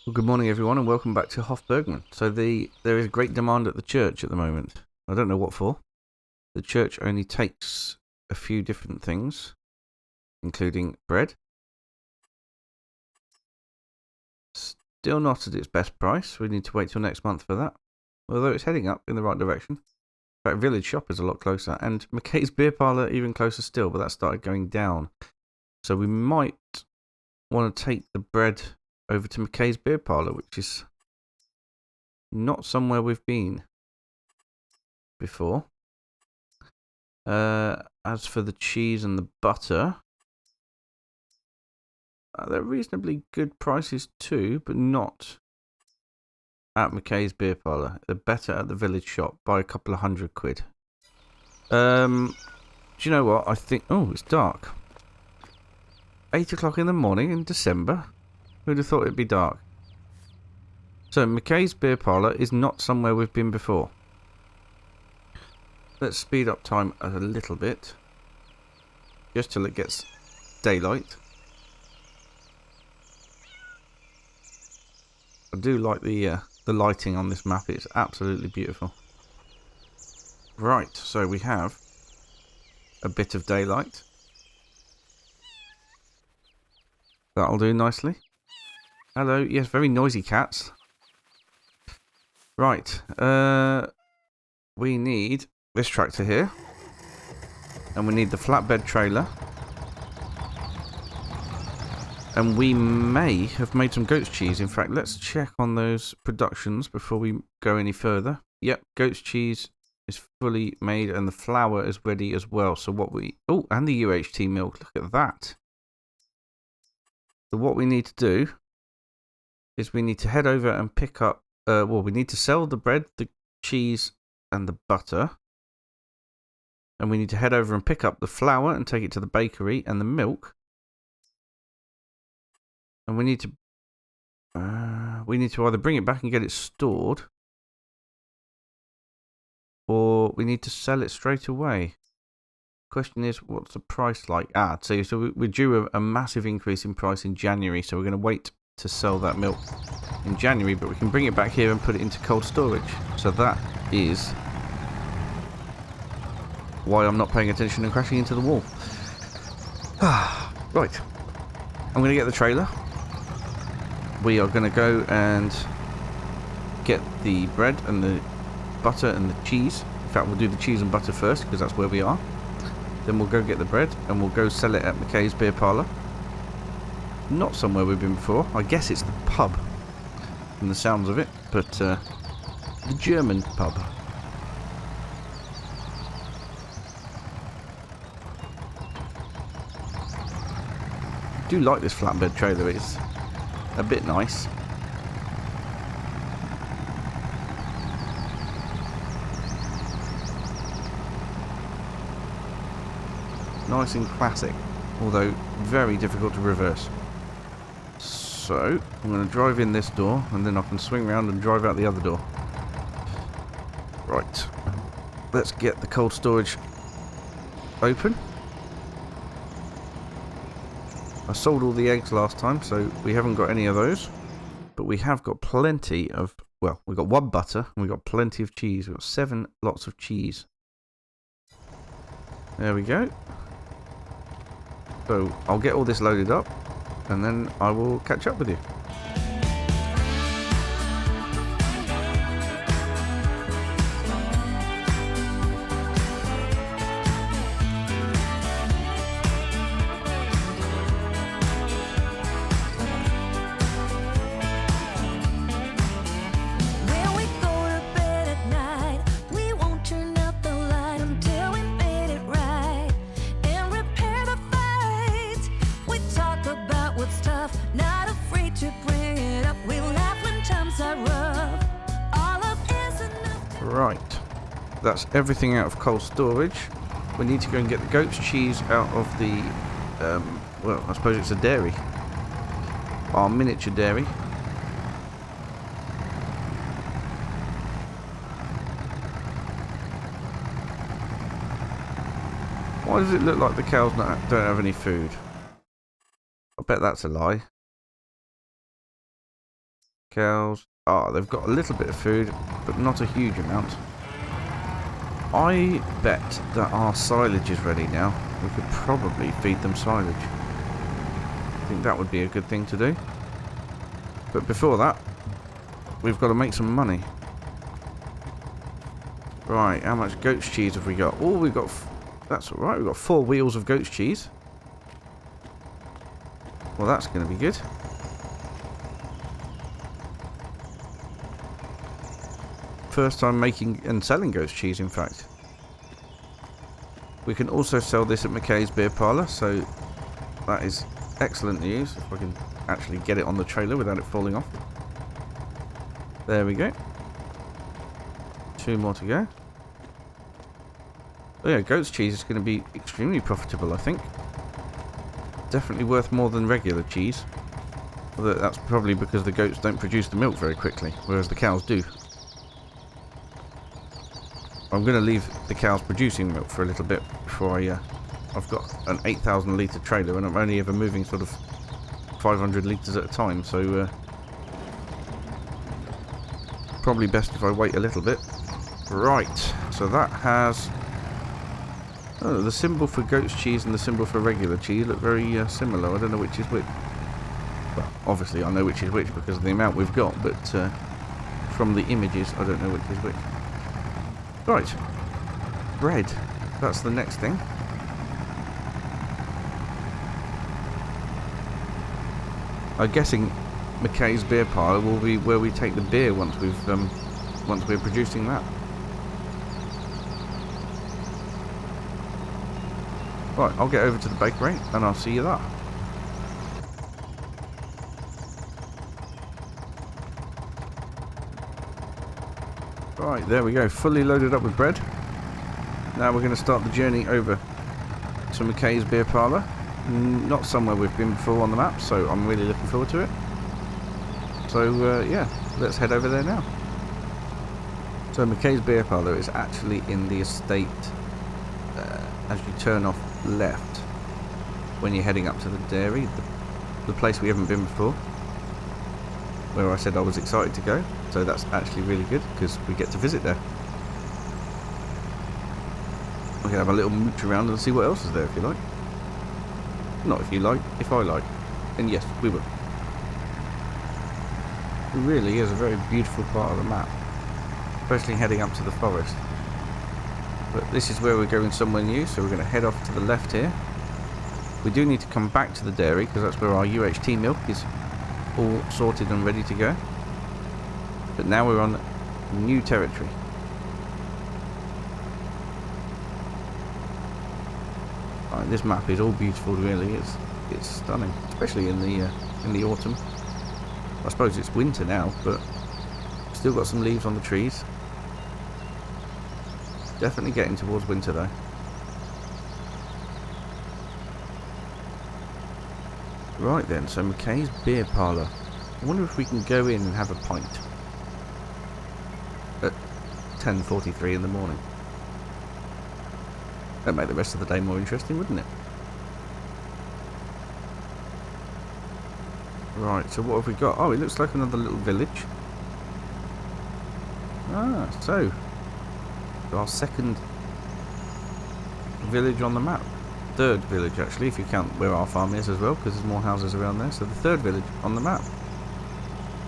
Well, good morning, everyone, and welcome back to Hof Bergmann. So there is great demand at the church at the moment. I don't know what for. The church only takes a few different things, including bread. Still not at its best price. We need to wait till next month for that. Although it's heading up in the right direction. In fact, Village Shop is a lot closer, and McKay's Beer Parlour even closer still, but that started going down. So we might want to take the bread over to McKay's Beer Parlour, which is not somewhere we've been before. As for the cheese and the butter, they're reasonably good prices too, but not at McKay's Beer Parlour. They're better at the Village Shop by a couple of £100. Do you know what? I think... Oh, it's dark. 8 o'clock in the morning in December? Who'd have thought it'd be dark? So, McKay's Beer Parlour is not somewhere we've been before. Let's speed up time a little bit. Just till it gets daylight. I do like the lighting on this map. It's absolutely beautiful. Right, so we have a bit of daylight. That'll do nicely. Hello, yes, very noisy cats. Right, we need this tractor here. And we need the flatbed trailer. And we may have made some goat's cheese. In fact, let's check on those productions before we go any further. Yep, goat's cheese is fully made and the flour is ready as well. So what we... Oh, and the UHT milk. Look at that. So what we need to do is we need to head over and pick up... well, we need to sell the bread, the cheese and the butter. And we need to head over and pick up the flour and take it to the bakery and the milk. And we need to either bring it back and get it stored, or we need to sell it straight away. Question is, what's the price like? So we're due a massive increase in price in January, so we're going to wait to sell that milk in January, but we can bring it back here and put it into cold storage. So that is why I'm not paying attention and crashing into the wall. Right. I'm going to get the trailer. We are going to go and get the bread and the butter and the cheese. In fact, we'll do the cheese and butter first because that's where we are. Then we'll go get the bread and we'll go sell it at McKay's Beer Parlour. Not somewhere we've been before. I guess it's the pub from the sounds of it, but the German pub. I do like this flatbed trailer. It's a bit nice. Nice and classic, although very difficult to reverse. So I'm going to drive in this door and then I can swing around and drive out the other door. Right, let's get the cold storage open. I sold all the eggs last time, so we haven't got any of those. But we have got plenty of... Well, we've got one butter and we've got plenty of cheese. We've got 7 lots of cheese. There we go. So I'll get all this loaded up and then I will catch up with you. Right, that's everything out of cold storage. We need to go and get the goat's cheese out of the, well, I suppose it's a dairy. Our miniature dairy. Why does it look like the cows don't have any food? I bet that's a lie. Cows. Ah, they've got a little bit of food, but not a huge amount. I bet that our silage is ready now. We could probably feed them silage. I think that would be a good thing to do. But before that, we've got to make some money. Right, how much goat's cheese have we got? Oh, we've got... That's alright, we've got 4 wheels of goat's cheese. Well, that's going to be good. First time making and selling goat's cheese, in fact. We can also sell this at McKay's Beer Parlour, so that is excellent news. If I can actually get it on the trailer without it falling off. There we go. 2 more to go. Oh yeah, goat's cheese is going to be extremely profitable, I think. Definitely worth more than regular cheese. Although that's probably because the goats don't produce the milk very quickly, whereas the cows do. I'm going to leave the cows producing milk for a little bit before I've got an 8,000 litre trailer and I'm only ever moving sort of 500 litres at a time, so probably best if I wait a little bit. Right, so that has... Oh, the symbol for goat's cheese and the symbol for regular cheese look very similar. I don't know which is which. Well, obviously I know which is which because of the amount we've got, but from the images I don't know which is which. Right, bread. That's the next thing. I'm guessing McKay's Beer Parlour will be where we take the beer once we're producing that. Right, I'll get over to the bakery and I'll see you there. Right, there we go, fully loaded up with bread. Now we're going to start the journey over to McKay's Beer Parlour. Not somewhere we've been before on the map, so I'm really looking forward to it. So yeah, let's head over there now. So McKay's Beer Parlour is actually in the estate as you turn off left when you're heading up to the dairy, the place we haven't been before, where I said I was excited to go. So that's actually really good because we get to visit there. We can have a little mooch around and see what else is there if you like. Not if you like, if I like. And yes, we will. It really is a very beautiful part of the map, especially heading up to the forest. But this is where we're going somewhere new, so we're going to head off to the left here. We do need to come back to the dairy because that's where our UHT milk is all sorted and ready to go. But now we're on new territory. Right, this map is all beautiful, really. It's stunning, especially in the autumn. I suppose it's winter now, but still got some leaves on the trees. Definitely getting towards winter though. Right then, so McKay's Beer Parlour. I wonder if we can go in and have a pint at 10:43 in the morning. That'd make the rest of the day more interesting, wouldn't it? Right, so what have we got? Oh, it looks like another little village. Ah, so our second village on the map. Third village, actually, if you count where our farm is as well, because there's more houses around there. So the third village on the map.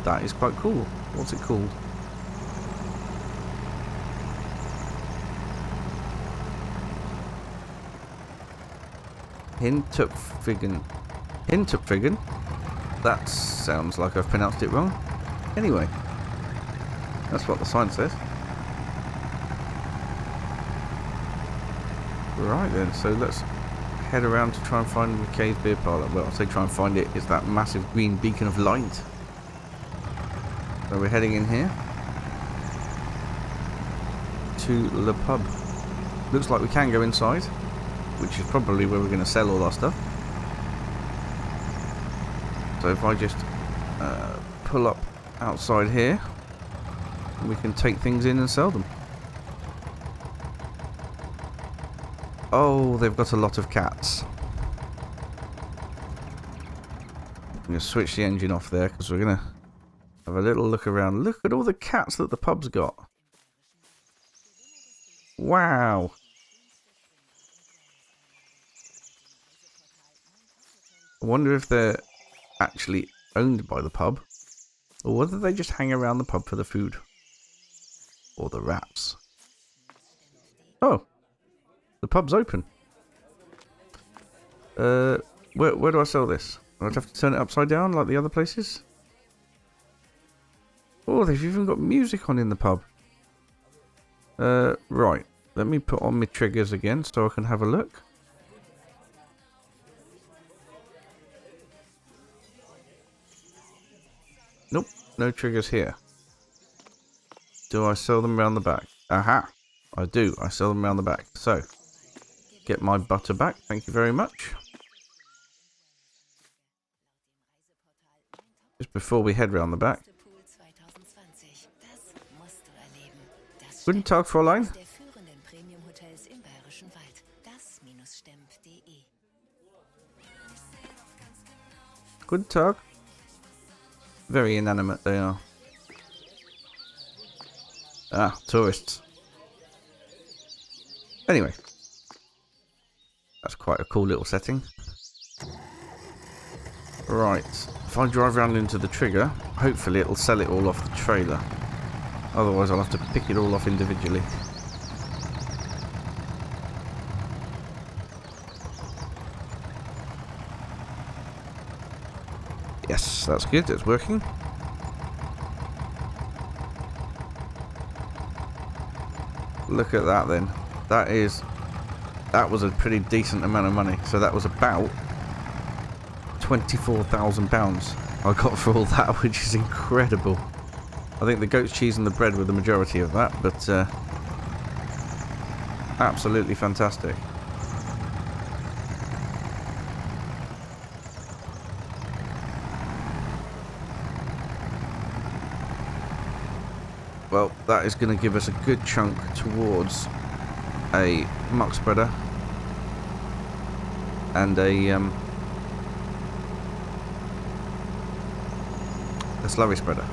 That is quite cool. What's it called? Hintupfigan? That sounds like I've pronounced it wrong. Anyway, that's what the sign says. Right then, so let's head around to try and find McKay's Beer Parlour. Well, I say try and find it, it's that massive green beacon of light. So we're heading in here to the pub. Looks like we can go inside, which is probably where we're going to sell all our stuff. So if I just pull up outside here, we can take things in and sell them. Oh, they've got a lot of cats. I'm going to switch the engine off there because we're going to Have a little look around. Look at all the cats that the pub's got. Wow. I wonder if they're actually owned by the pub, or whether they just hang around the pub for the food. Or the wraps. Oh. The pub's open. Where do I sell this? I'd have to turn it upside down like the other places? Oh, they've even got music on in the pub. Right. Let me put on my triggers again so I can have a look. Nope, no triggers here. Do I sell them around the back? Aha! I do. I sell them around the back. So, get my butter back. Thank you very much. Just before we head round the back. Guten Tag, Fräulein. Guten Tag. Very inanimate they are. Ah, tourists. Anyway. That's quite a cool little setting. Right. If I drive around into the trigger, hopefully it'll sell it all off the trailer. Otherwise I'll have to pick it all off individually. Yes, that's good. It's working. Look at that then. That was a pretty decent amount of money. So that was about £24,000 I got for all that, which is incredible. I think the goat's cheese and the bread were the majority of that, but absolutely fantastic. Well, that is going to give us a good chunk towards a muck spreader and a slurry spreader.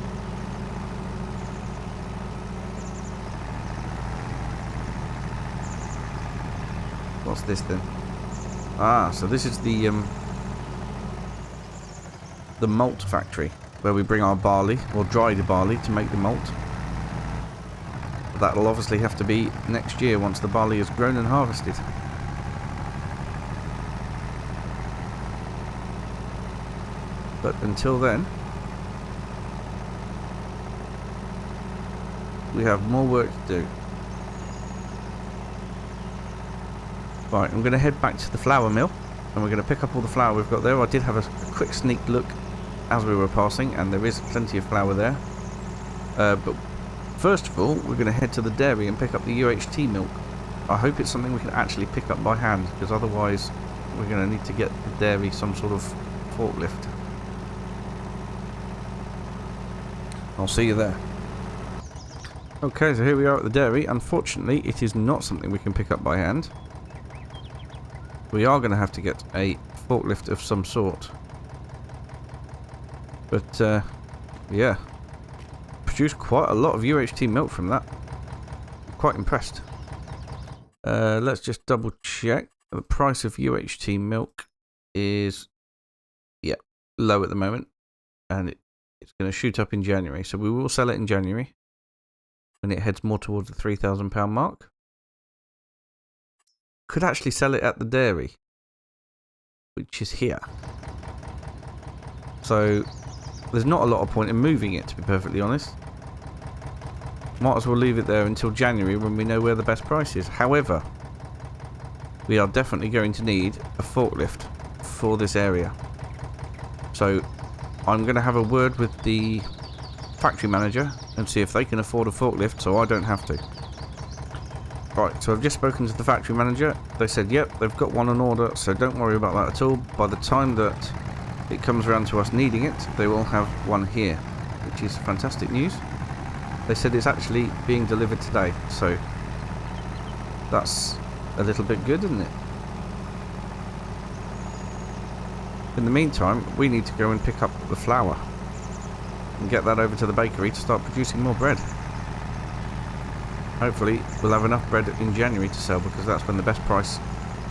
What's this then? Ah, so this is the malt factory where we bring our barley or dried barley to make the malt. That'll obviously have to be next year once the barley is grown and harvested. But until then, we have more work to do. Right, I'm going to head back to the flour mill and we're going to pick up all the flour we've got there. I did have a quick sneak look as we were passing and there is plenty of flour there. But first of all, we're going to head to the dairy and pick up the UHT milk. I hope it's something we can actually pick up by hand, because otherwise we're going to need to get the dairy some sort of forklift. I'll see you there. Okay, so here we are at the dairy. Unfortunately, it is not something we can pick up by hand. We are going to have to get a forklift of some sort. But, yeah. Produced quite a lot of UHT milk from that. I'm quite impressed. Let's just double check. The price of UHT milk is, yeah, low at the moment. And it's going to shoot up in January. So we will sell it in January. When it heads more towards the £3,000 mark. Could actually sell it at the dairy. Which is here. So there's not a lot of point in moving it, to be perfectly honest. Might as well leave it there until January when we know where the best price is. However, we are definitely going to need a forklift for this area. So I'm going to have a word with the factory manager and see if they can afford a forklift so I don't have to. Right, so I've just spoken to the factory manager. They said, yep, they've got one on order, so don't worry about that at all. By the time that it comes around to us needing it, they will have one here, which is fantastic news. They said it's actually being delivered today, so that's a little bit good, isn't it? In the meantime, we need to go and pick up the flour. and get that over to the bakery to start producing more bread. Hopefully we'll have enough bread in January to sell, because that's when the best price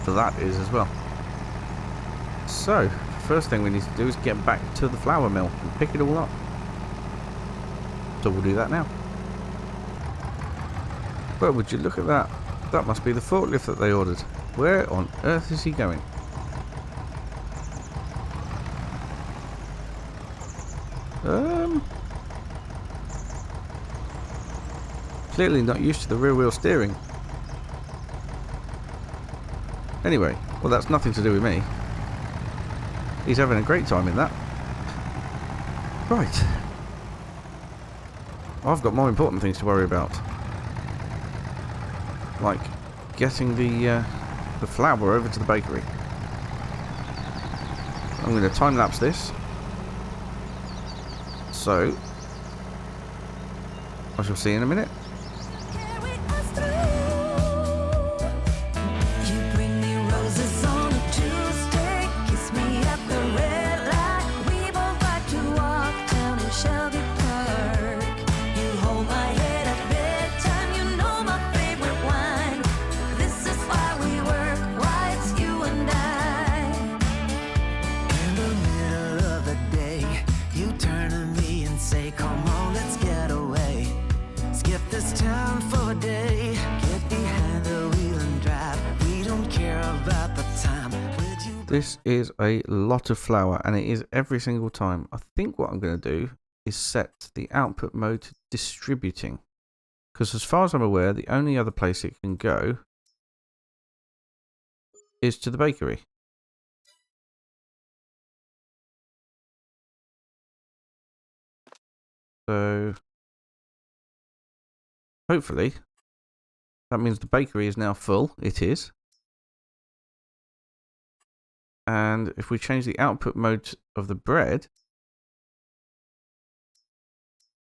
for that is as well. So, first thing we need to do is get back to the flour mill and pick it all up. So we'll do that now. Well, would you look at that? That must be the forklift that they ordered. Where on earth is he going? Clearly not used to the rear wheel steering. Anyway, well, that's nothing to do with me. He's having a great time in that. Right. I've got more important things to worry about. Like getting the flour over to the bakery. I'm going to time-lapse this. So, I shall see you in a minute. This is a lot of flour, and it is every single time. I think what I'm going to do is set the output mode to distributing, because as far as I'm aware, the only other place it can go is to the bakery. So hopefully that means the bakery is now full. It is. And if we change the output mode of the bread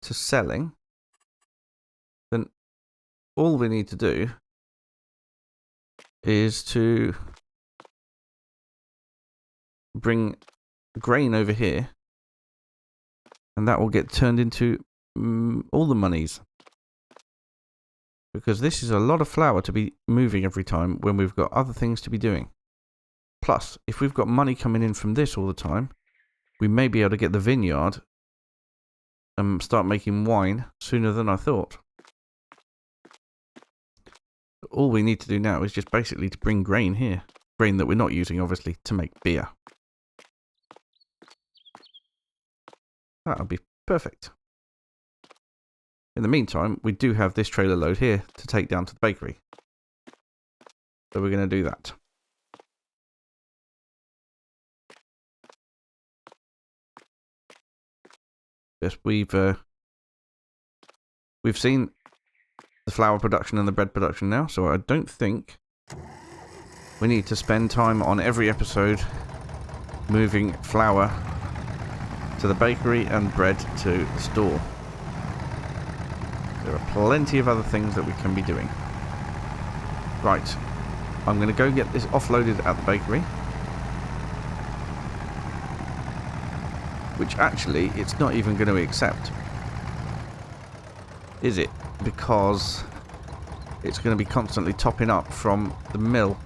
to selling, then all we need to do is to bring grain over here, and that will get turned into all the monies. Because this is a lot of flour to be moving every time when we've got other things to be doing. Plus, if we've got money coming in from this all the time, we may be able to get the vineyard and start making wine sooner than I thought. All we need to do now is just basically to bring grain here. Grain that we're not using, obviously, to make beer. That'll be perfect. In the meantime, we do have this trailer load here to take down to the bakery. So we're going to do that. Yes, we've seen the flour production and the bread production now, so I don't think we need to spend time on every episode moving flour to the bakery and bread to the store. There are plenty of other things that we can be doing. Right, I'm going to go get this offloaded at the bakery. Which actually, it's not even going to accept. Is it? Because it's going to be constantly topping up from the mill.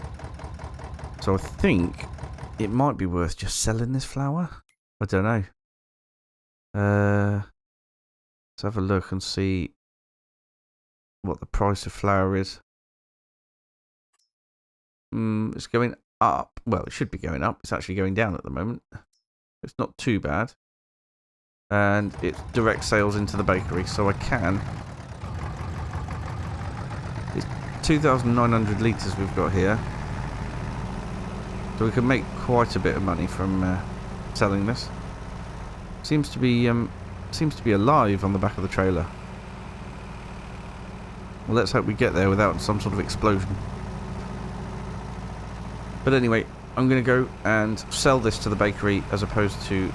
So I think it might be worth just selling this flour. I don't know. Let's have a look and see what the price of flour is. It's going up. Well, it should be going up. It's actually going down at the moment. It's not too bad. And it's direct sales into the bakery, so I can. It's 2,900 litres we've got here. So we can make quite a bit of money from selling this. Seems to be alive on the back of the trailer. Well, let's hope we get there without some sort of explosion. But anyway, I'm going to go and sell this to the bakery as opposed to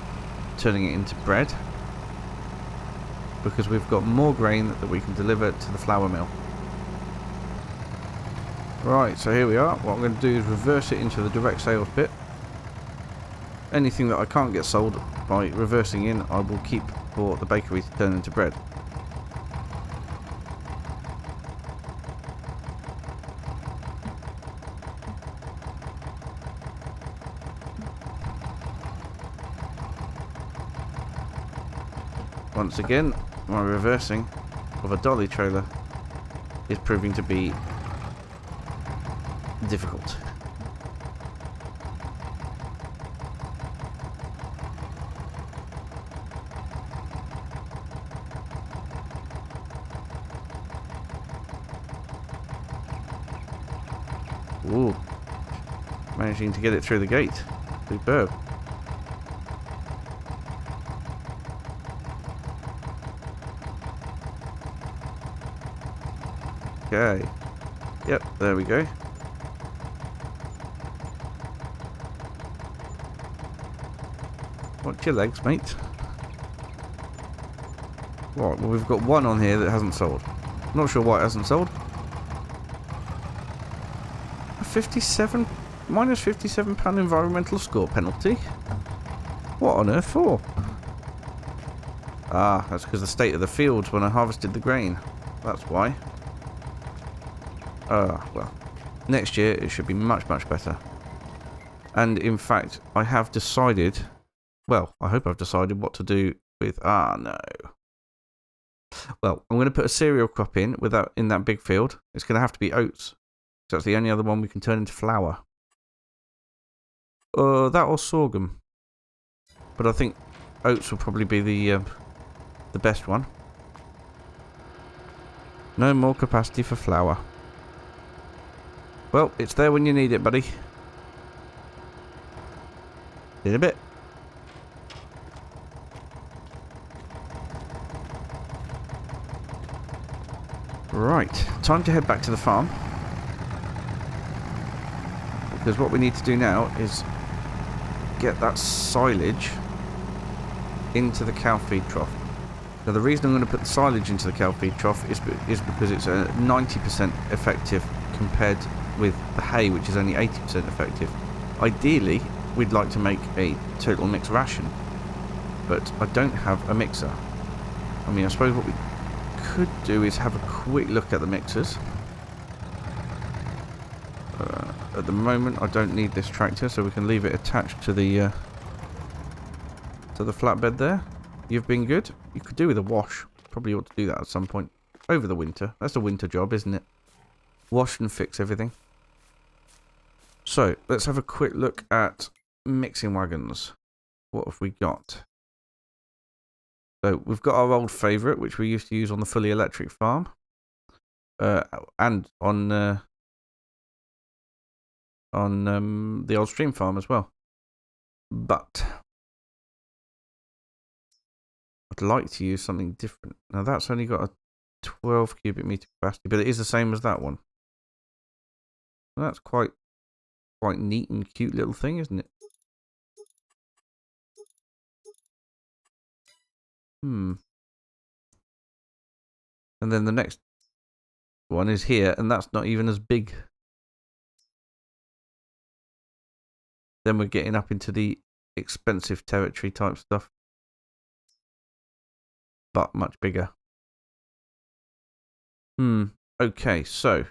turning it into bread, because we've got more grain that we can deliver to the flour mill. Right, so here we are. What I'm going to do is reverse it into the direct sales bit. Anything that I can't get sold by reversing in, I will keep for the bakery to turn into bread. Once again, my reversing of a dolly trailer is proving to be difficult. Ooh, managing to get it through the gate. Superb. Okay. Yep, there we go. Watch your legs, mate. Right, well, we've got one on here that hasn't sold. Not sure why it hasn't sold. A 57... minus £57 environmental score penalty? What on earth for? Ah, that's because of the state of the fields when I harvested the grain. That's why. Well, next year it should be much, much better. And in fact, I have decided, well, I hope I've decided what to do with, no. Well, I'm going to put a cereal crop in that big field. It's going to have to be oats. So that's the only other one we can turn into flour. That or sorghum. But I think oats will probably be the best one. No more capacity for flour. Well, it's there when you need it, buddy. In a bit. Right, time to head back to the farm. Because what we need to do now is get that silage into the cow feed trough. Now the reason I'm going to put the silage into the cow feed trough is because it's a 90% effective compared with the hay, which is only 80% effective. Ideally, we'd like to make a total mix ration, but I don't have a mixer. I mean, I suppose what we could do is have a quick look at the mixers. At the moment, I don't need this tractor, so we can leave it attached to the flatbed there. You've been good. You could do with a wash. Probably ought to do that at some point over the winter. That's a winter job, isn't it? Wash and fix everything. So, let's have a quick look at mixing wagons. What have we got? So, we've got our old favourite, which we used to use on the fully electric farm. And on the old stream farm as well. But I'd like to use something different. Now, that's only got a 12 cubic metre capacity, but it is the same as that one. Well, that's quite neat and cute little thing, isn't it? And then the next one is here, and that's not even as big. Then we're getting up into the expensive territory type stuff. But much bigger. Okay, so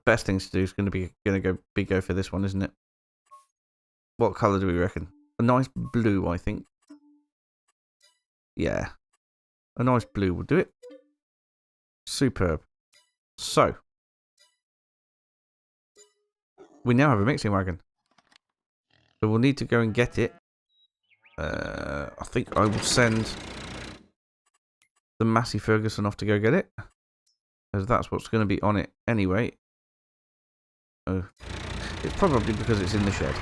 best thing to do is going to go for this one, isn't it? What colour do we reckon? A nice blue, I think. Yeah. A nice blue will do it. Superb. So, we now have a mixing wagon. So we'll need to go and get it. I think I will send the Massey Ferguson off to go get it. Because that's what's going to be on it anyway. Oh, it's probably because it's in the shed.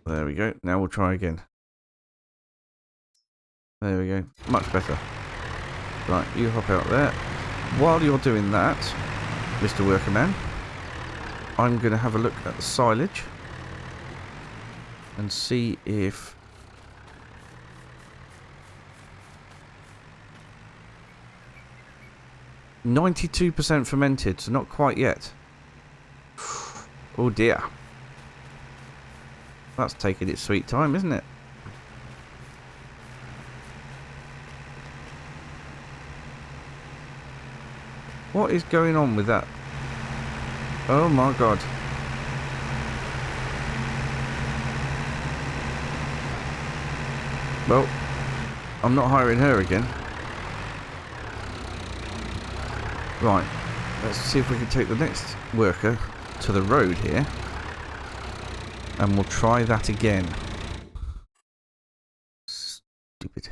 There we go. Now we'll try again. There we go. Much better. Right, you hop out there. While you're doing that, Mr. Workerman, I'm going to have a look at the silage and see if (92% fermented), so not quite yet. Oh dear. That's taking its sweet time, isn't it? What is going on with that? Oh my god. Well, I'm not hiring her again. Right, let's see if we can take the next worker to the road here. And we'll try that again. Stupid.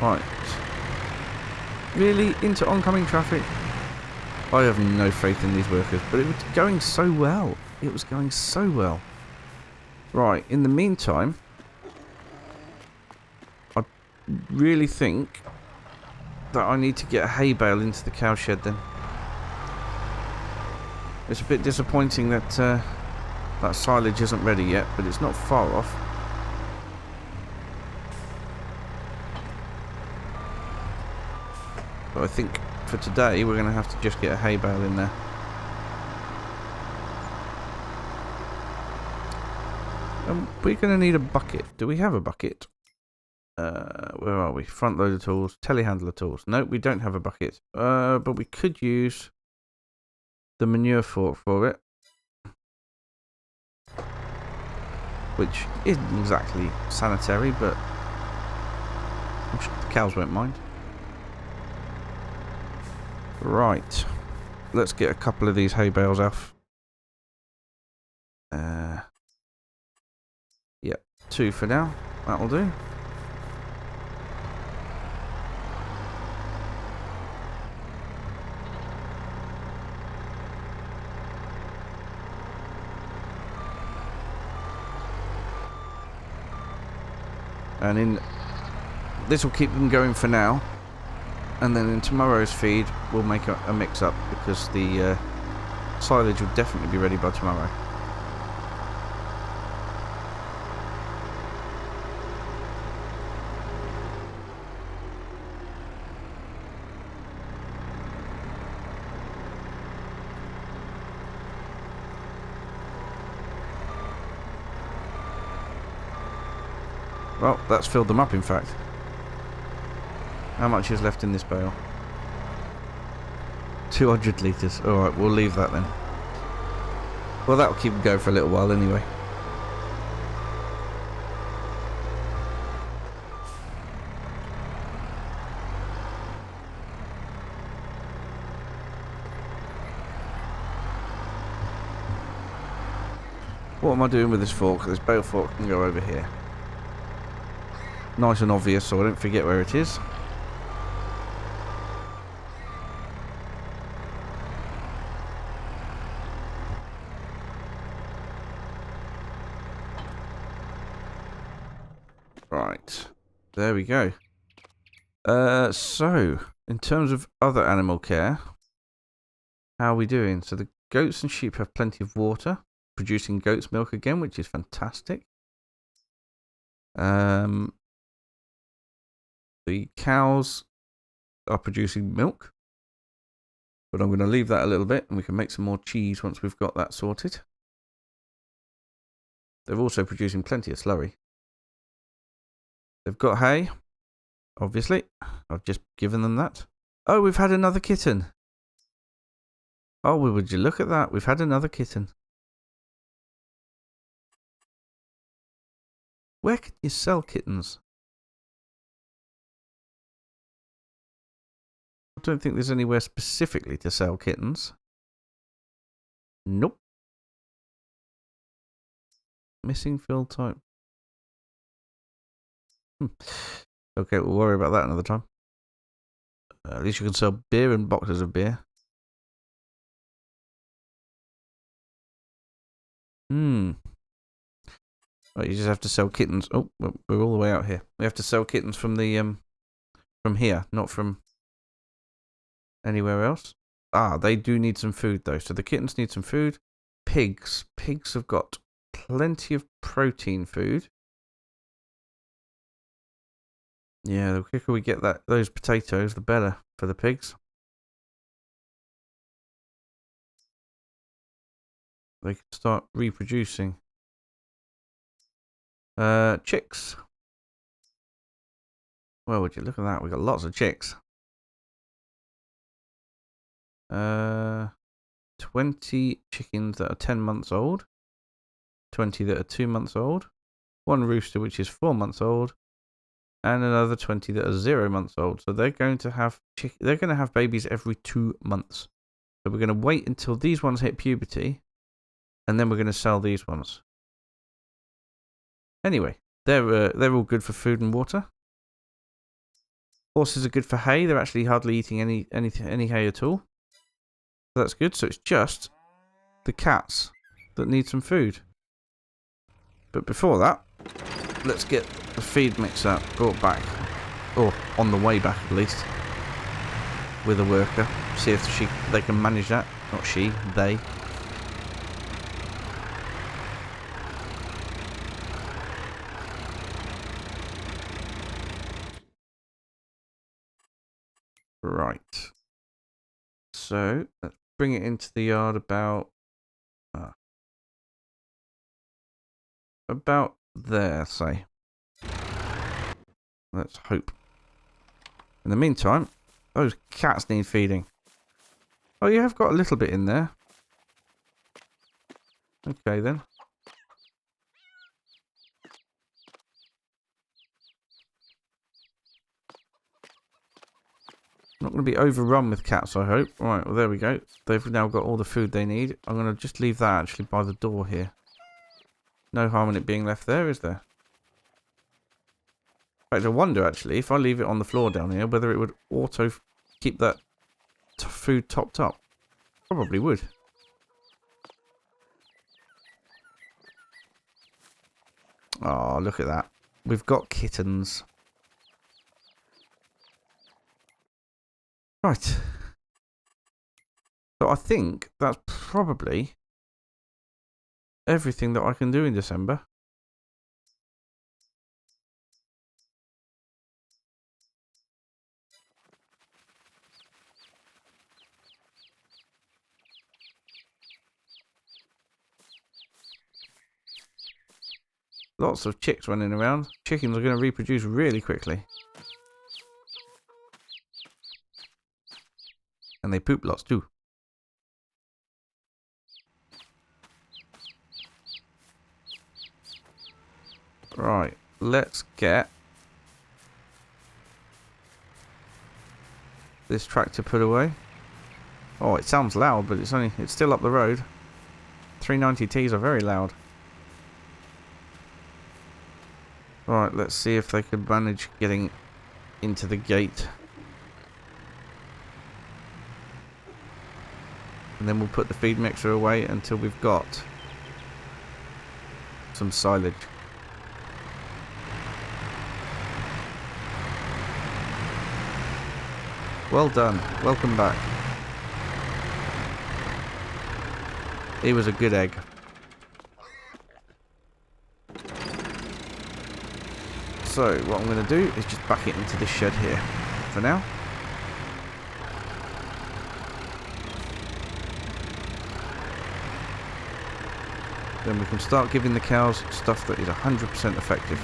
Right. Really? Into oncoming traffic? I have no faith in these workers, but it was going so well. It was going so well. Right, in the meantime, I really think that I need to get a hay bale into the cow shed then. It's a bit disappointing that that silage isn't ready yet, but it's not far off. But I think for today we're going to have to just get a hay bale in there. We're going to need a bucket. Do we have a bucket? Where are we? Front loader tools, telehandler tools. No, we don't have a bucket. But we could use the manure fork for it, which isn't exactly sanitary, but I'm sure the cows won't mind. Right, let's get a couple of these hay bales off. Yep, 2 for now. That'll do. And this will keep them going for now. And then in tomorrow's feed, we'll make a mix-up because the silage will definitely be ready by tomorrow. Well, that's filled them up, in fact. How much is left in this bale? 200 litres. Alright, we'll leave that then. Well, that'll keep them going for a little while anyway. What am I doing with this fork? This bale fork can go over here. Nice and obvious so I don't forget where it is. Right, there we go. So, in terms of other animal care, how are we doing? So the goats and sheep have plenty of water, producing goat's milk again, which is fantastic. The cows are producing milk, but I'm going to leave that a little bit and we can make some more cheese once we've got that sorted. They're also producing plenty of slurry. They've got hay, obviously. I've just given them that. Oh, we've had another kitten. Oh, would you look at that? We've had another kitten. Where can you sell kittens? I don't think there's anywhere specifically to sell kittens. Nope. Missing fill type. Okay, we'll worry about that another time. At least you can sell beer and boxes of beer. Right, you just have to sell kittens. Oh, we're all the way out here. We have to sell kittens from the from here, not from anywhere else. Ah, they do need some food though. So the kittens need some food. Pigs have got plenty of protein food. Yeah, the quicker we get those potatoes, the better for the pigs. They can start reproducing. Chicks. Well, would you look at that? We've got lots of chicks. 20 chickens that are 10 months old. 20 that are 2 months old. 1 rooster which is 4 months old. And another 20 that are 0 months old. So they're going to have babies every 2 months. So we're going to wait until these ones hit puberty, and then we're going to sell these ones. Anyway, they're all good for food and water. Horses are good for hay. They're actually hardly eating any hay at all. So that's good. So it's just the cats that need some food. But before that, let's get the feed mixer brought back, or on the way back at least, with a worker. See if they can manage that. Not she, they. Right. So let's bring it into the yard about there, say. Let's hope. In the meantime, those cats need feeding. Oh, you have got a little bit in there. Okay, then. Not going to be overrun with cats, I hope. Right, well, there we go. They've now got all the food they need. I'm going to just leave that actually by the door here. No harm in it being left there, is there? In fact, I wonder, actually, if I leave it on the floor down here, whether it would auto keep that food topped up. Probably would. Oh, look at that. We've got kittens. Right. So I think that's probably everything that I can do in December. Lots of chicks running around. Chickens are going to reproduce really quickly. And they poop lots too. Right, let's get this tractor put away. Oh, it sounds loud, but it's still up the road. 390Ts are very loud. Right, let's see if they can manage getting into the gate. And then we'll put the feed mixer away until we've got some silage. Well done. Welcome back. He was a good egg. So, what I'm going to do is just back it into this shed here for now. Then we can start giving the cows stuff that is 100% effective.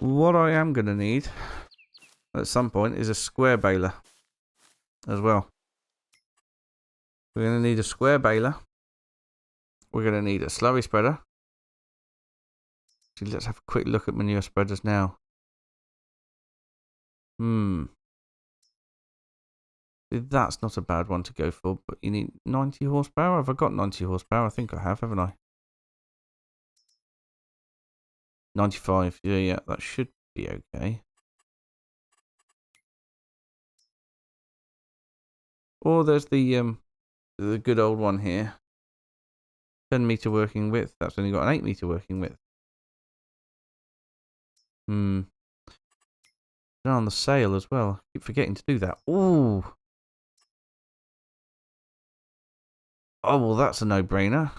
What I am going to need at some point is a square baler as well. We're going to need a square baler. We're going to need a slurry spreader. So let's have a quick look at manure spreaders now. That's not a bad one to go for, but you need 90 horsepower. Have I got 90 horsepower? I think I have, haven't I? 95. Yeah, that should be okay. Or there's the good old one here. 10-meter working width. That's only got an 8-meter working width. They're on the sale as well. Keep forgetting to do that. Ooh. Oh, well, that's a no-brainer.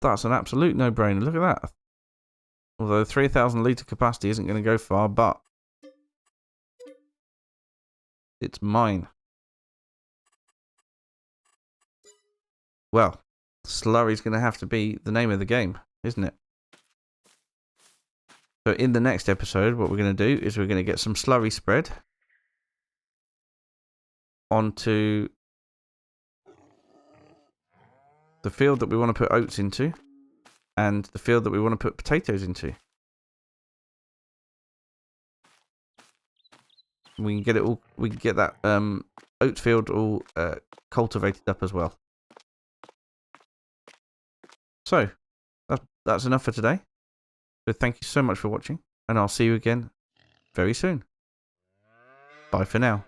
That's an absolute no-brainer. Look at that. Although 3,000 litre capacity isn't going to go far, but it's mine. Well, slurry's going to have to be the name of the game, isn't it? So in the next episode, what we're going to do is we're going to get some slurry spread onto the field that we want to put oats into and the field that we want to put potatoes into. We can get it all. We can get that oats field all cultivated up as well. So that's enough for today. So thank you so much for watching, and I'll see you again very soon. Bye for now.